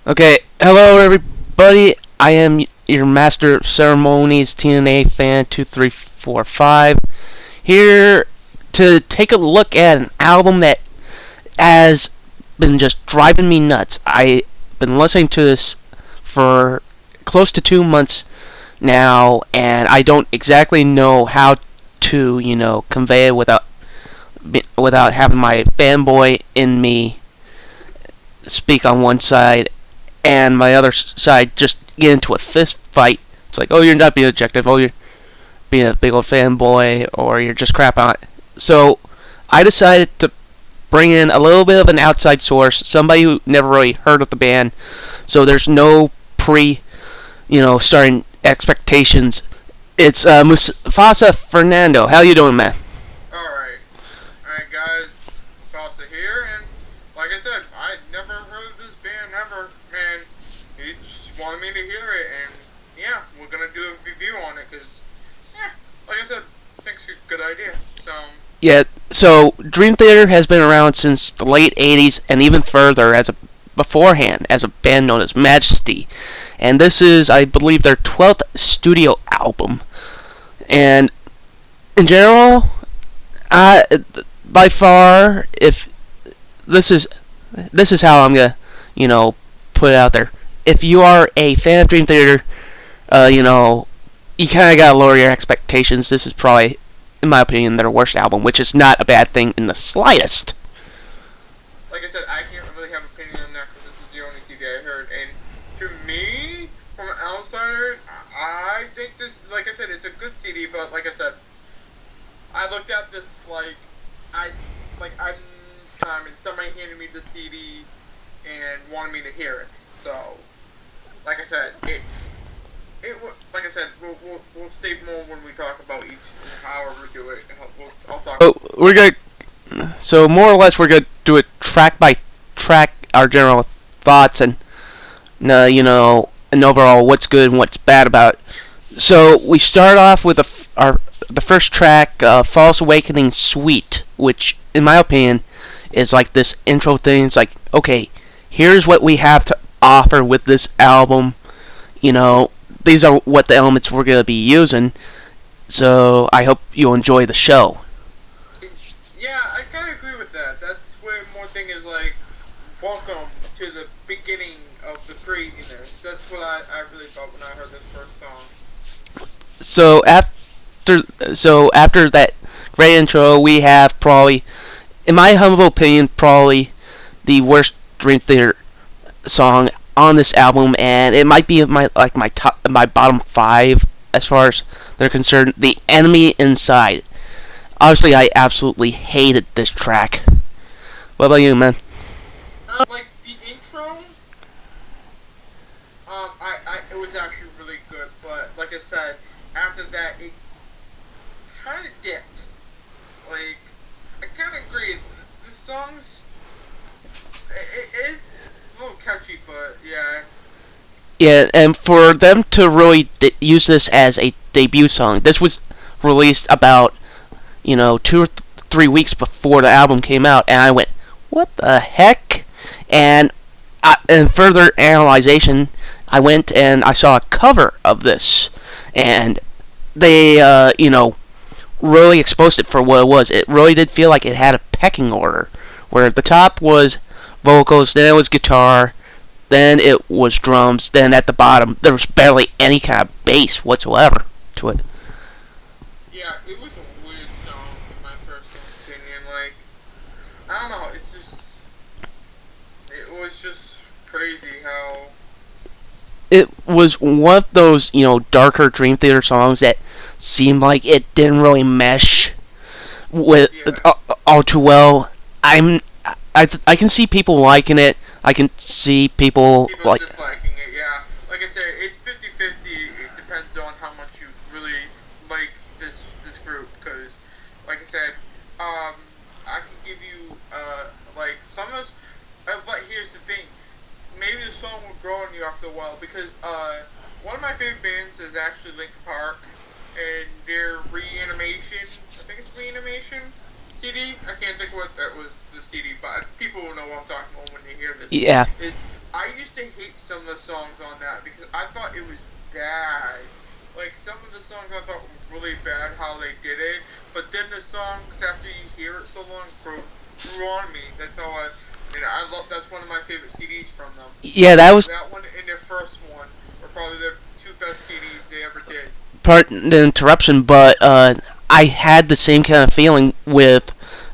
Okay, hello everybody. I am your master of ceremonies, TNA fan 2345, here to take a look at an album that has been just driving me nuts. I've been listening to this for close to 2 months now, and I don't exactly know how to, convey it without having my fanboy in me speak on one side and my other side just get into a fist fight. It's like, oh, you're not being objective. Oh, you're being a big old fanboy, or you're just crap on it. So I decided to bring in a little bit of an outside source, somebody who never really heard of the band. So there's no starting expectations. It's Mufasa Fernando. How you doing, man? Alright. Alright, guys. Mufasa here, and like I said, I'd never heard of this band ever, and he just wanted me to hear it, and yeah, we're gonna do a review on it, because, yeah, like I said, I think it's a good idea, so... Yeah, so Dream Theater has been around since the late 80s, and even further beforehand as a band known as Majesty. And this is, I believe, their 12th studio album. And in general, by far, if this is how I'm gonna, put it out there. If you are a fan of Dream Theater, you kind of gotta lower your expectations. This is probably, in my opinion, their worst album, which is not a bad thing in the slightest. Like I said, I can't really have an opinion on that, because this is the only CD I heard, and to me, from an outsider, I think this, like I said, it's a good CD, but like I said, I looked at this I'm and somebody handed me the CD and wanted me to hear it. So, like I said, like I said, we'll state more when we talk about each, however we do it. I'll talk. Oh, we're gonna. So more or less, we're gonna do it track by track, our general thoughts, and and overall what's good and what's bad about it. So we start off with the first track, False Awakening Suite, which, in my opinion, is like this intro thing. It's like, okay, here's what we have to offer with this album. These are what the elements we're going to be using. So I hope you enjoy the show. Yeah, I kind of agree with that. That's where more thing is like, welcome to the beginning of the craziness. That's what I really felt when I heard this first song. So after that great intro, we have probably, in my humble opinion, probably the worst Dream Theater song on this album, and it might be my bottom 5 as far as they're concerned. The Enemy Inside. Obviously, I absolutely hated this track. What about you, man? Like the intro, it was actually really good, but like I said, after that, it kind of dipped. Like, I kind of agree. The songs, it is a little catchy, but yeah. Yeah, and for them to really use this as a debut song, this was released about 2 or 3 weeks before the album came out, and I went, what the heck? And in further analyzation, I went and I saw a cover of this, and they really exposed it for what it was. It really did feel like it had a pecking order, where at the top was vocals, then it was guitar, then it was drums, then at the bottom there was barely any kind of bass whatsoever to it. Yeah, it was a weird song in my personal opinion. Like, I don't know, it was just crazy how... It was one of those, darker Dream Theater songs that seemed like it didn't really mesh with all too well. I can see people liking it. I can see people disliking it, yeah. Like I said, it's 50-50. It depends on how much you really like this group, because, like I said, I can give you, some of this, but here's the thing. Maybe the song will grow on you after a while, because, one of my favorite bands is actually Linkin Park, and their Reanimation, I think it's Reanimation CD, I can't think what that was, the CD, but people will know what I'm talking about when they hear this. Yeah. I used used to hate some of the songs on that because I thought it was bad. Like, some of the songs I thought were really bad how they did it, but then the songs, after you hear it so long, grew on me. That's how I love, that's one of my favorite CDs from them. Yeah, that was... That one and their first one were probably the two best CDs they ever did. Pardon the interruption, but I had the same kind of feeling with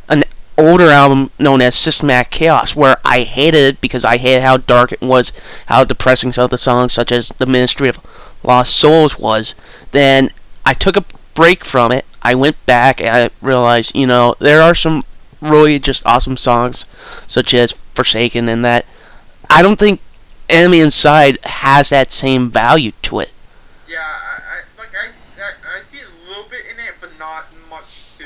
an older album known as Systematic Chaos, where I hated it because I hated how dark it was, how depressing some of the songs, such as The Ministry of Lost Souls was. Then I took a break from it. I went back and I realized, there are some really just awesome songs, such as Forsaken, and that I don't think Enemy Inside has that same value to it. Yeah, I see a little bit in it, but not much to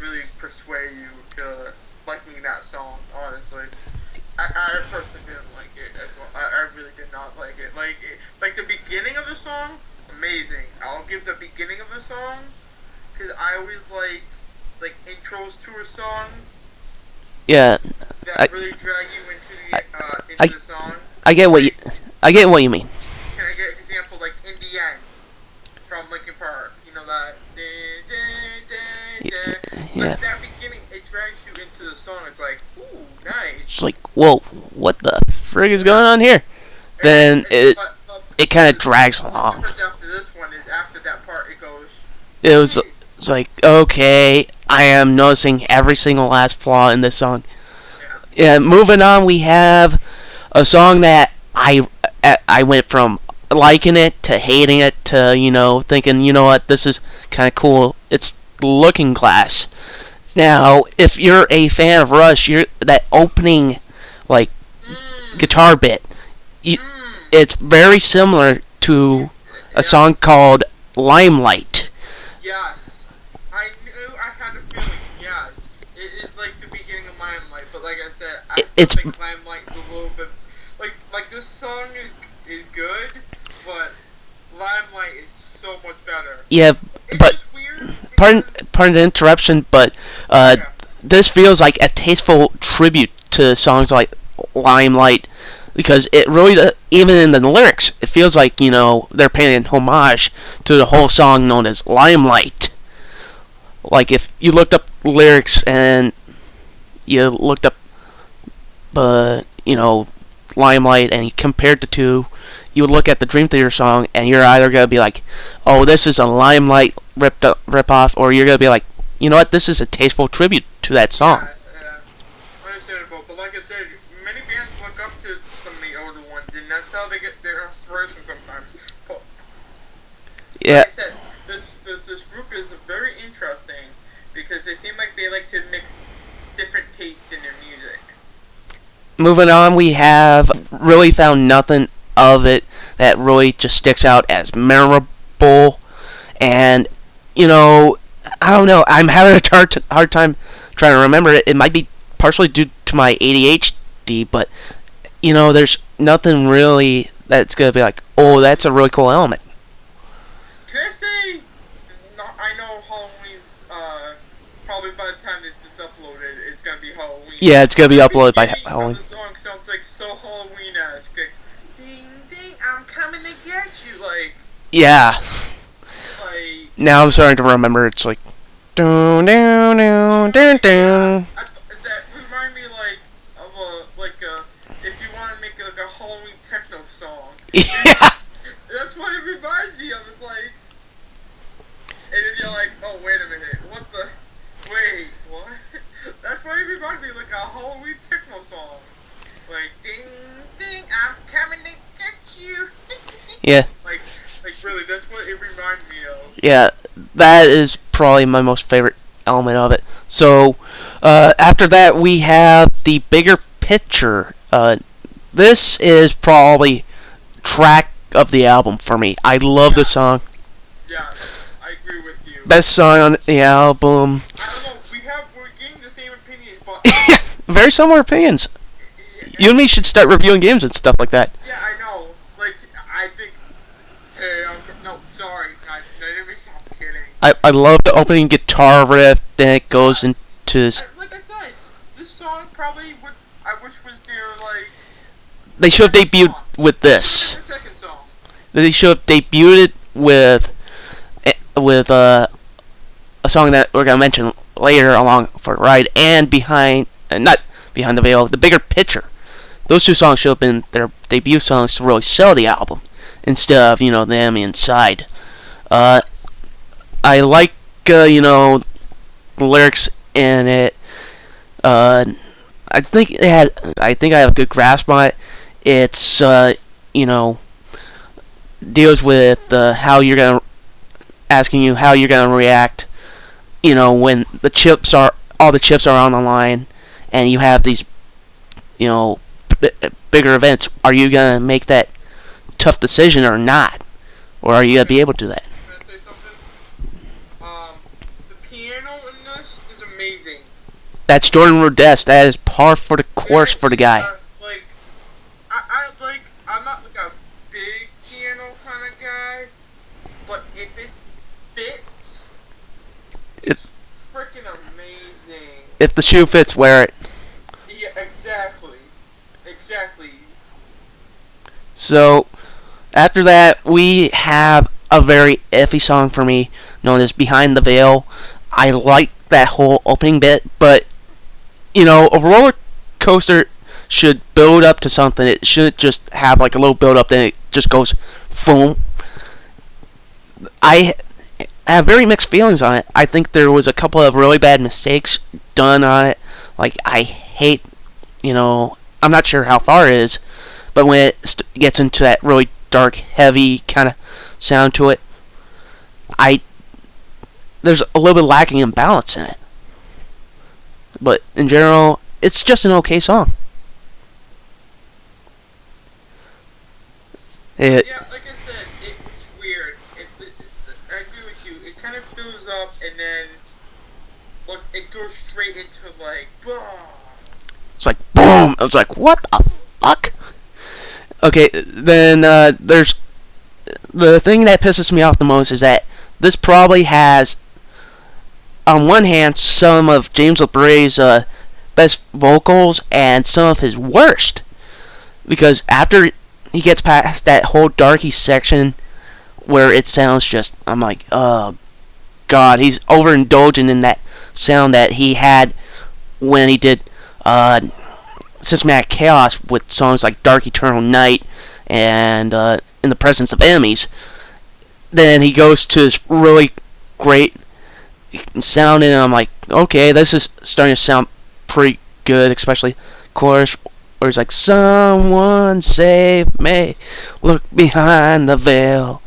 really persuade you to liking that song, honestly. I personally didn't like it as well. I really did not like it. Like the beginning of the song, amazing. I'll give the beginning of the song, because I always like intros to a song. Yeah. That really drag you into the song. I get what you mean. Can I get an example, like In the End from Linkin Park? You know that. Yeah. Like that beginning, it drags you into the song. It's like, ooh, nice. It's like, whoa, what the frig is going on here? Then it kind of drags along. The difference after this one is after that part, it goes. It's like, okay, I am noticing every single last flaw in this song. Yeah. Moving on, we have a song that I went from liking it to hating it to, thinking, what, this is kind of cool. It's Looking Glass. Now, if you're a fan of Rush, that opening, guitar bit, it's very similar to a song called Limelight. Yes. I knew I had a feeling, yes. It is like the beginning of Limelight, but like I said, I think Limelight's a little bit... Like this song is good, but Limelight is so much better. Yeah, it's but... just weird. Pardon the interruption, but this feels like a tasteful tribute to songs like Limelight, because it really, even in the lyrics, it feels like, they're paying homage to the whole song known as Limelight. Like, if you looked up lyrics and you looked up, Limelight, and you compared the two, you would look at the Dream Theater song, and you're either going to be like, oh, this is a Limelight rip-off, or you're going to be like, you know what, this is a tasteful tribute to that song. Yeah, understandable, but like I said, many bands look up to some of the older ones, and that's how they get their inspiration sometimes. But, yeah. Like I said, this group is very interesting, because they seem like they like to mix different tastes in their music. Moving on, we have really found nothing of it that really just sticks out as memorable, and I don't know, I'm having a hard time trying to remember it. It might be partially due to my ADHD, but there's nothing really that's gonna be like, oh, that's a really cool element. Can I say, I know Halloween's, probably by the time this is uploaded, it's gonna be Halloween. Yeah, it's gonna be uploaded by Halloween. The song sounds like so Halloween-esque. Like, ding, ding, I'm coming to get you, like... Yeah. Like... Now I'm starting to remember, it's like... Dun, dun, dun, dun, dun. That remind me, of if you want to make, a Halloween techno song. Yeah. That's what it reminds me of, it's like... And then you're like, oh, wait a minute, what the... Wait, what? That's what it reminds me of, like a Halloween techno song. Like, ding, ding, I'm coming to get you. Yeah. Like really, that's what it reminds me of. Yeah, that is probably my most favorite element of it. So, after that, we have the Bigger Picture. This is probably track of the album for me. I love the song. Yeah, I agree with you. Best song on the album. I don't know, we're getting the same opinions, but... Very similar opinions. You and me should start reviewing games and stuff like that. Yeah, I know. Like, I think... Hey, no, sorry. I didn't mean to be kidding. I love the opening guitar riff, then it goes into this... Like I said, this song probably would... I wish was their, they should have debuted with this. The second song. They should have debuted it with a song that we're gonna mention later along for the ride, and not behind the veil, the bigger picture. Those two songs should have been their debut songs to really sell the album, instead of them inside. I like the lyrics in it. I think I have a good grasp on it. It's deals with asking you how you're gonna react. When all the chips are on the line, and you have these bigger events. Are you gonna make that tough decision or not, or are you gonna be able to do that? Can I say something? The piano in this is amazing. That's Jordan Rudess. That is par for the course for the guy. I'm not like a big piano kind of guy, but if it fits, it's freaking amazing. If the shoe fits, wear it. Yeah, exactly. So, after that, we have a very iffy song for me, known as Behind the Veil. I like that whole opening bit, but, a roller coaster should build up to something. It shouldn't just have like a little build up, then it just goes boom. I have very mixed feelings on it. I think there was a couple of really bad mistakes done on it. Like, I hate, I'm not sure how far it is, but when it gets into that really dark, heavy kind of sound to it, there's a little bit lacking in balance in it. But in general, it's just an okay song. Yeah, like I said, it's weird. I agree with you. It kind of builds up and then it goes straight into like, boom. It's like boom. I was like, what the fuck? Okay, then there's the thing that pisses me off the most is that this probably has, on one hand, some of James LeBray's best vocals and some of his worst, because after he gets past that whole darky section where it sounds just, I'm like, oh god, he's overindulging in that sound that he had when he did Systematic Chaos with songs like Dark Eternal Night and In the Presence of Enemies. Then he goes to this really great sound, and I'm like, okay, this is starting to sound pretty good, especially chorus where it's like, someone save me, look behind the veil,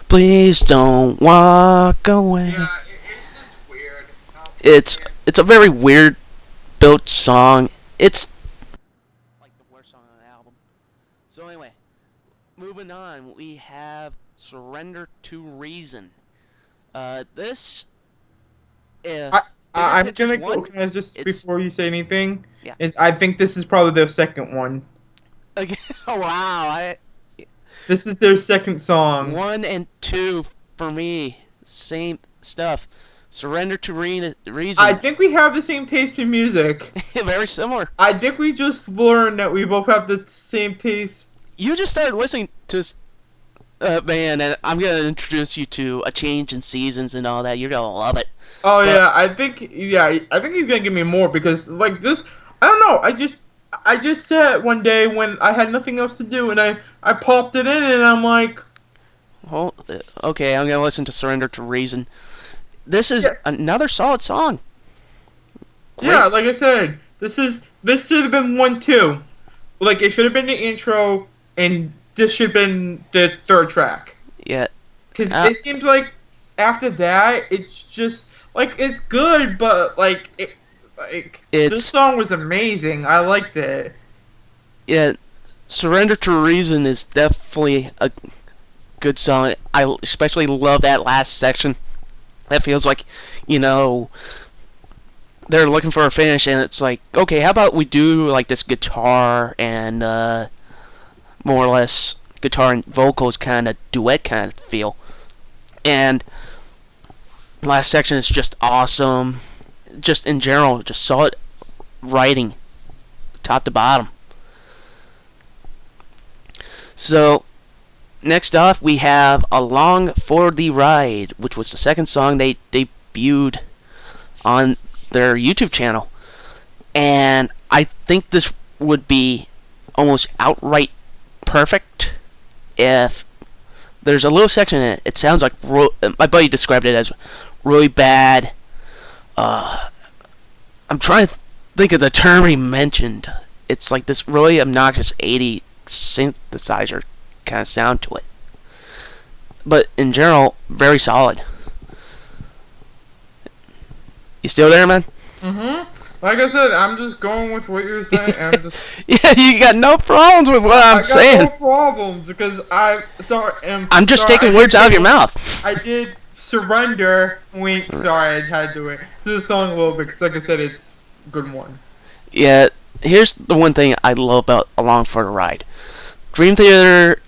please don't walk away. Yeah, it's just weird. It's a very weird built song. It's like the worst song on the album. So anyway, moving on, we have Surrender to Reason. This I'm gonna go. Can I just before you say anything? Yeah. I think this is probably their second one. Okay. Oh wow! This is their second song. 1 and 2 for me. Same stuff. Surrender to Reason. I think we have the same taste in music. Very similar. I think we just learned that we both have the same taste. You just started listening to this band, and I'm gonna introduce you to A Change in Seasons and all that. You're gonna love it. Oh yeah, I think he's gonna give me more because like this. I don't know. I just sat one day when I had nothing else to do, and I popped it in, and I'm like, well, okay, I'm gonna listen to Surrender to Reason. This is another solid song. Great. Yeah, like I said, this should have been 1, 2. Like it should have been the intro, and this should have been the third track. Yeah. Because it seems like after that, it's just like it's good, but this song was amazing. I liked it. Yeah, Surrender to Reason is definitely a good song. I especially love that last section. That feels like, they're looking for a finish, and it's like, okay, how about we do like this guitar and more or less guitar and vocals kind of duet kind of feel. And last section is just awesome. Just in general, just solid writing, top to bottom. So next off, we have Along for the Ride, which was the second song they debuted on their YouTube channel. And I think this would be almost outright perfect if there's a little section in it. It sounds like my buddy described it as really bad. I'm trying to think of the term he mentioned. It's like this really obnoxious 80 synthesizer kind of sound to it. But in general, very solid. You still there, man? Mm-hmm. Like I said, I'm just going with what you're saying. I'm just. Yeah, you got no problems with what I'm saying. I got no problems because I'm just taking words out of your mouth. I did surrender. Wink. Sorry, I had to do it to the song a little bit because, like I said, it's a good one. Yeah, here's the one thing I love about Along for the Ride. Dream Theater,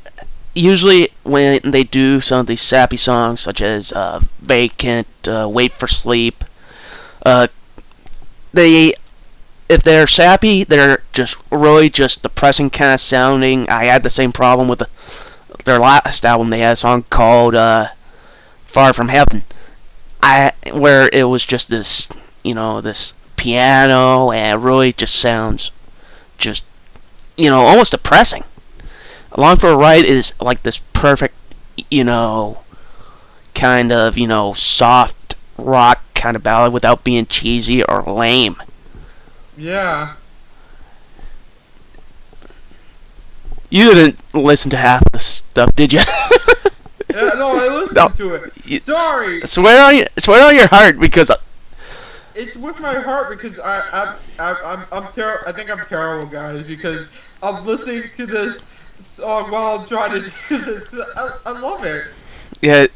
usually when they do some of these sappy songs, such as Vacant, Wait for Sleep, if they're sappy, they're just really just depressing kind of sounding. I had the same problem with their last album. They had a song called Far From Heaven, where it was just this, this piano, and it really just sounds just, almost depressing. Along for a Ride is like this perfect, kind of, soft rock kind of ballad without being cheesy or lame. Yeah. You didn't listen to half the stuff, did you? Yeah, no, I listened to it. Sorry. Swear on your heart, because it's with my heart because I'm terrible. I think I'm terrible, guys, because I'm listening to this song while I'm trying to do this. I love it. Yeah,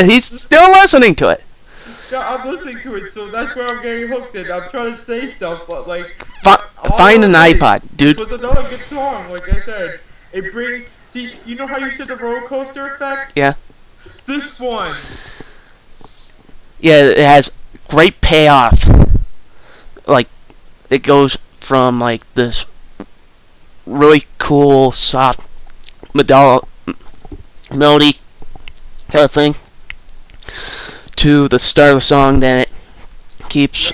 he's still listening to it. Yeah, I'm listening to it, so that's where I'm getting hooked in. I'm trying to say stuff, but like... Find an iPod, dude. It was another good song, like I said. It brings... See, you know how you said the roller coaster effect? Yeah. This one. Yeah, it has great payoff. Like, it goes from, like, this really cool, soft melody kind of thing to the start of the song, then it keeps,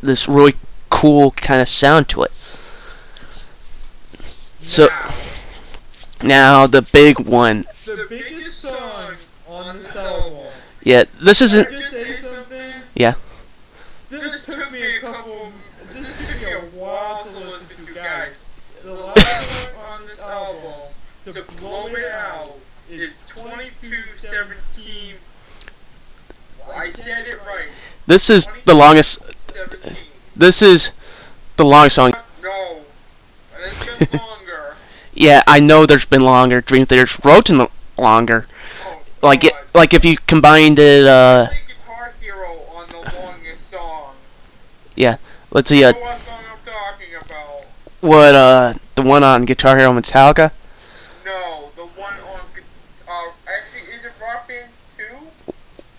this really cool kind of sound to it. So, now the big one. The biggest song on this album. Yeah, this isn't... Can I just say something? Yeah. This took me a while to listen to, guys. The last song on this album, to blow it out, is 2217. I said it right. This is the longest... This is the longest song. No. It's been longer. Yeah, I know there's been longer. Dream Theater's wrote in longer. Oh, like if you combined it, Guitar Hero on the longest song. Yeah, let's see, You know what song I'm talking about? what, the one on Guitar Hero Metallica? No, the one on, actually, is it Rock Band 2?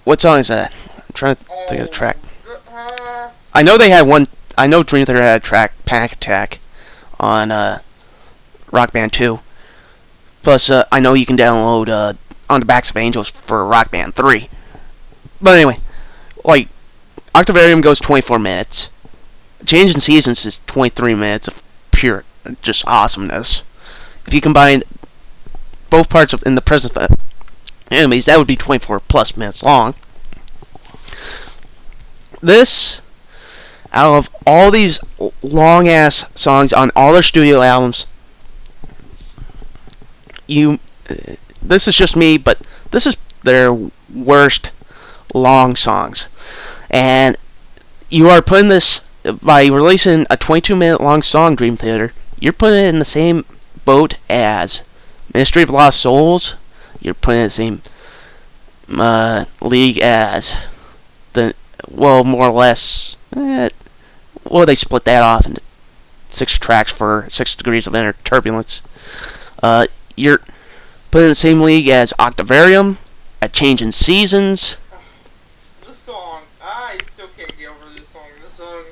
What song is that? I'm trying to think of the track. Uh, I know they had one, I know Dream Theater had a track, Panic Attack, on, Rock Band 2. Plus, I know you can download, On the Backs of Angels for Rock Band 3. But anyway, like, Octavarium goes 24 minutes. Change in Seasons is 23 minutes of pure, just awesomeness. If you combine both parts in the presence of enemies, that would be 24 plus minutes long. This, out of all these long-ass songs on all their studio albums, this is just me, but this is their worst long songs. And you are putting this, by releasing a 22-minute long song, Dream Theater, you're putting it in the same boat as Ministry of Lost Souls. You're putting it in the same league as more or less, they split that off into 6 tracks for 6 Degrees of Inner Turbulence. You're put in the same league as Octavarium, A Change in Seasons. This song, I still can't get over this song. This song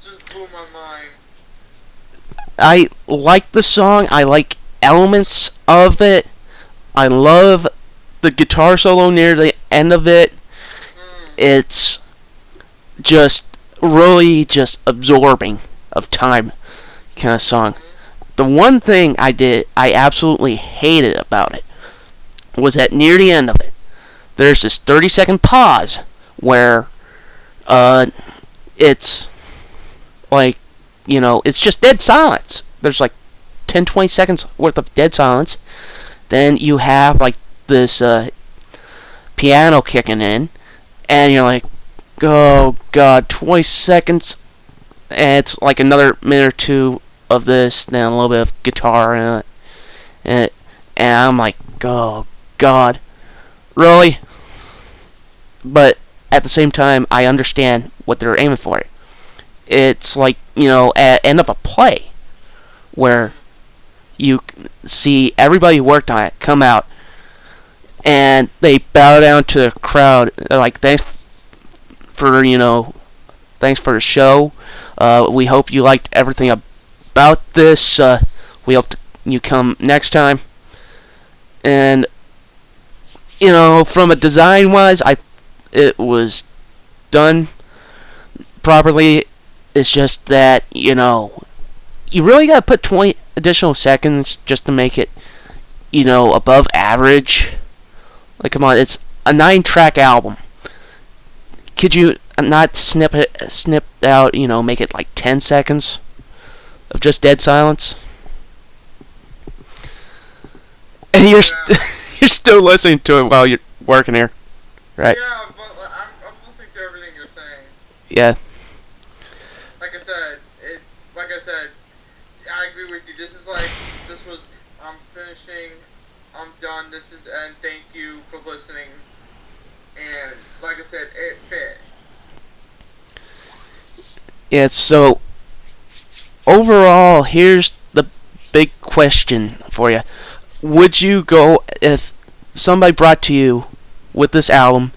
just blew my mind. I like the song. I like elements of it. I love the guitar solo near the end of it. Mm. It's just really just absorbing of time kind of song. The one thing I absolutely hated about it was that near the end of it, there's this 30-second pause where it's like, it's just dead silence. There's like 10-20 seconds worth of dead silence. Then you have like this piano kicking in, and you're like, oh god, 20 seconds, and it's like another minute or two of this, then a little bit of guitar in it, and I'm like, oh god, really? But at the same time, I understand what they're aiming for. It's like, at end of a play where you see everybody who worked on it come out and they bow down to the crowd. They're like, thanks for the show. We hope you liked everything about this. We hope you come next time. And from a design wise, it was done properly. It's just that you really gotta put 20 additional seconds just to make it above average. Like, come on, it's a 9-track album. Could you not snip out, make it like 10 seconds of just dead silence? And you're you're still listening to it while you're working here, right? Yeah, but I'm listening to everything you're saying. Yeah. Like I said, I agree with you. This was, I'm finishing, I'm done, this is end, thank you for listening. And, like I said, it fit. Yeah, so, overall, here's the big question for you. Would you go, if somebody brought to you with this album,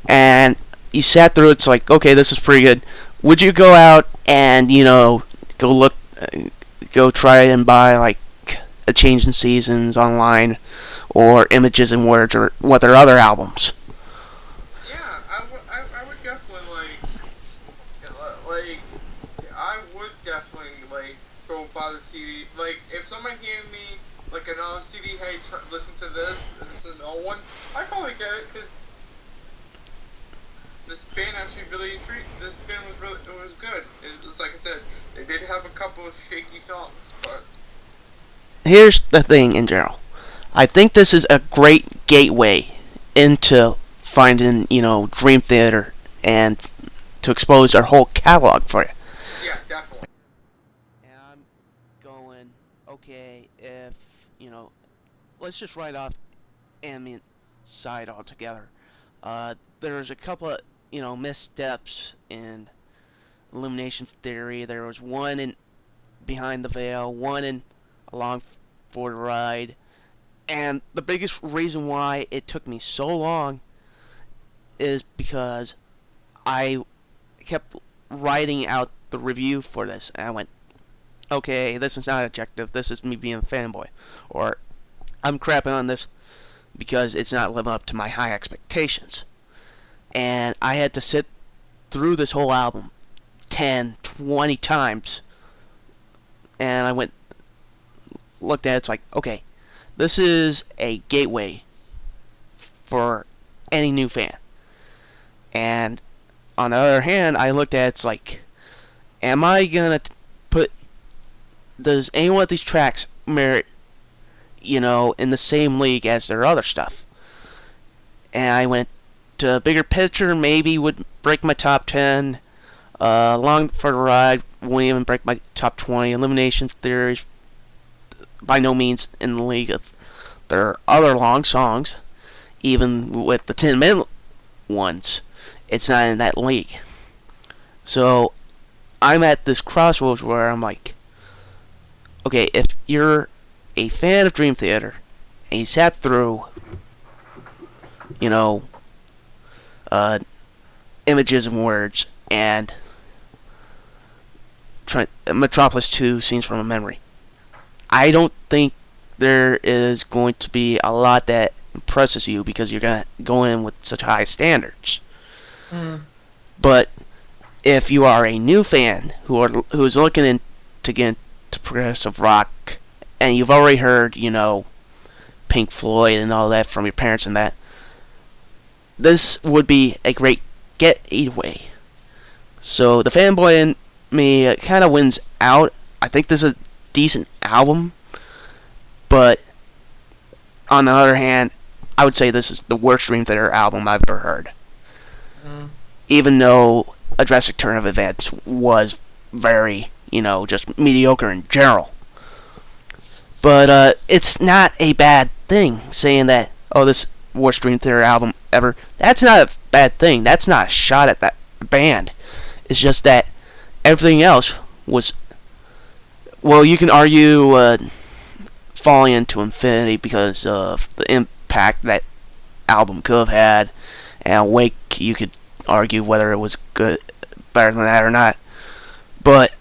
and you sat through it, it's like, okay, this is pretty good. Would you go out and, go try and buy, like, A Change in Seasons online, or Images and Words, or what their other albums? Yeah, I would definitely, I would definitely, go buy the CD. Like, if someone gave me, another CD, hey, listen to this, and this is an old one, I'd probably get it, because this band actually really intrigued. This band was good. It was, like I said, they did have a couple of shaky songs, but Here's the thing in general. I think this is a great gateway into finding, Dream Theater and to expose our whole catalog for you. yeah, definitely. And I'm going, okay, if, let's just write off ambient side altogether. There's a couple of, missteps in Illumination Theory. There was one in Behind the Veil, one in Along for the Ride. And the biggest reason why it took me so long is because I kept writing out the review for this, and I went, okay, this is not objective, this is me being a fanboy, or I'm crapping on this because it's not living up to my high expectations. And I had to sit through this whole album 10, 20 times, and I looked at it, it's like, okay, this is a gateway for any new fan. And on the other hand, I looked at it, it's like, am I gonna does any one of these tracks merit, in the same league as their other stuff? And I went to Bigger Picture, maybe would break my top 10. Along for the Ride wouldn't even break my top 20. Elimination Theory, by no means in the league of their other long songs. Even with the 10-minute ones, it's not in that league. So I'm at this crossroads where I'm like, okay, if you're a fan of Dream Theater and you sat through, Images and Words and Metropolis 2 Scenes from a Memory. I don't think there is going to be a lot that impresses you because you're going to go in with such high standards. But if you are a new fan who is looking to get into progressive rock, and you've already heard, Pink Floyd and all that from your parents and that, this would be a great gateway. So the fanboy in me kind of wins out. I think this is a decent album, but on the other hand, I would say this is the worst Dream Theater album I've ever heard. Even though A Drastic Turn of Events was very, just mediocre in general. But it's not a bad thing saying that, this worst Dream Theater album ever. That's not a bad thing. That's not a shot at that band. It's just that everything else was, well, you can argue Falling into Infinity because of the impact that album could have had, and Awake, you could argue whether it was good, better than that or not. But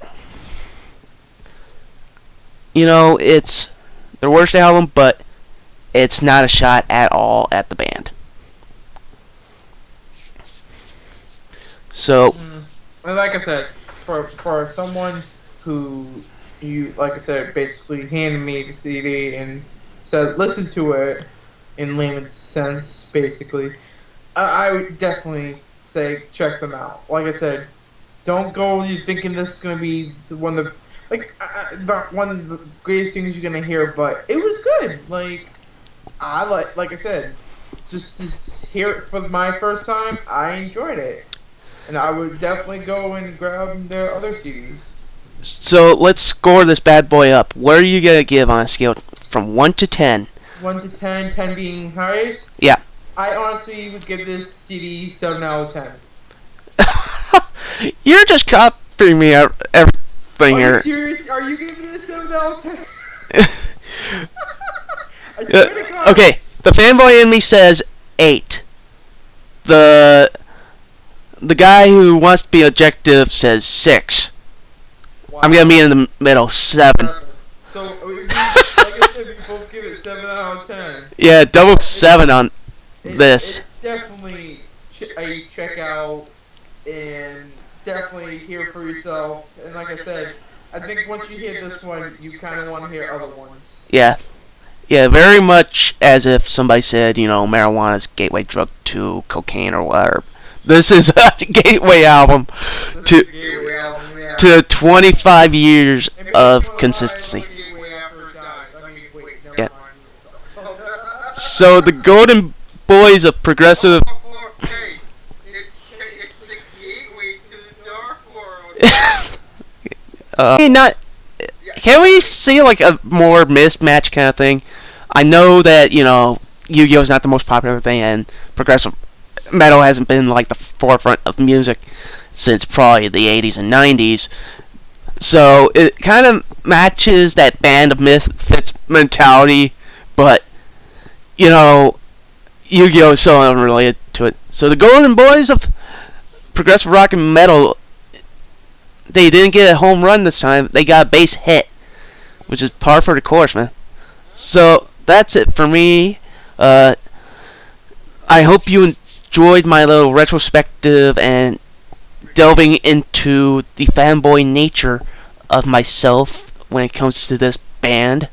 it's their worst album, but it's not a shot at all at the band. So, and like I said, for someone who you, like I said, basically handed me the CD and said listen to it in layman's sense, basically, I would definitely say check them out. Like I said, don't go you thinking this is gonna be one of the one of the greatest things you're gonna hear, but it was good. Like I said, just to hear it for my first time, I enjoyed it, and I would definitely go and grab their other CDs. So let's score this bad boy up. What are you gonna give on a scale from 1 to 10? 1 to 10, 10 being highest. Yeah. I honestly would give this CD 7 out of 10. You're just copying me everything here. Are you serious? Are you giving it a 7 out of 10? I swear to God. Okay, the fanboy in me says 8. The guy who wants to be objective says 6. Wow. I'm gonna be in the middle, 7. So, like I said, we both give it 7 out of 10. Yeah, double 7 on this. It's definitely a check out, and definitely hear it for yourself. And like I said, I think once you hear this one, you kind of want to hear other ones. Yeah. Yeah, very much as if somebody said, marijuana's gateway drug to cocaine or whatever. This is a gateway album to 25 years of consistency. Yeah. So the Golden Boys of progressive. Hey, it's the gateway to the dark world. Not. Can we see like a more mismatch kind of thing? I know that Yu-Gi-Oh is not the most popular thing, and progressive metal hasn't been like the forefront of music since probably the 80s and 90s. So it kind of matches that Band of Misfits mentality, but Yu-Gi-Oh is so unrelated to it. So the Golden Boys of progressive rock and metal, they didn't get a home run this time. They got a base hit, which is par for the course, man. So that's it for me. I hope you enjoyed my little retrospective and delving into the fanboy nature of myself when it comes to this band.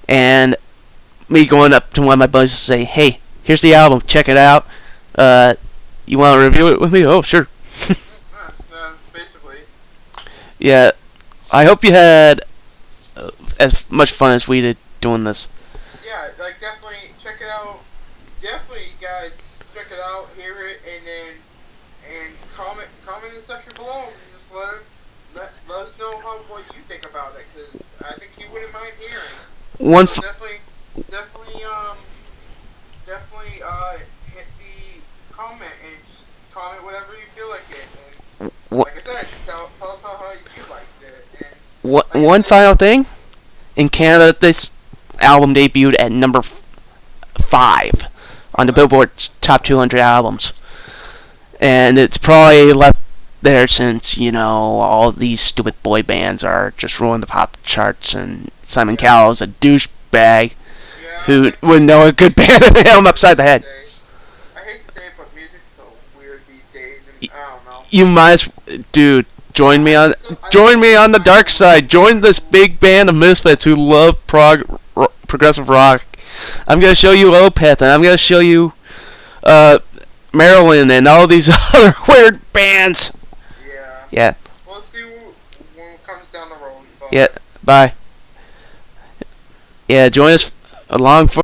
And me going up to one of my buddies and say, hey, here's the album, check it out. You want to review it with me? Oh, sure. Basically. Yeah, I hope you had as much fun as we did doing this. Yeah, like definitely check it out. Definitely, guys, check it out, hear it, and comment in the section below. And just let us know what you think about it, because I think you wouldn't mind hearing. So definitely hit the comment and just comment whatever you feel like it. And like I said, tell us how you liked it. And like One final thing. In Canada, this album debuted at number 5 on the Billboard Top 200 albums. And it's probably left there since, all these stupid boy bands are just ruining the pop charts, and Simon Cowell's a douchebag who would know a good band and hit him upside the head. I hate to say it, but music's so weird these days, and I don't know. You might, dude, join me on the dark side. Join this big band of misfits who love progressive rock. I'm gonna show you Opeth, and I'm gonna show you Marilyn and all these other weird bands. Yeah. We'll see when it comes down the road. Yeah. Bye. Yeah. Join us along for.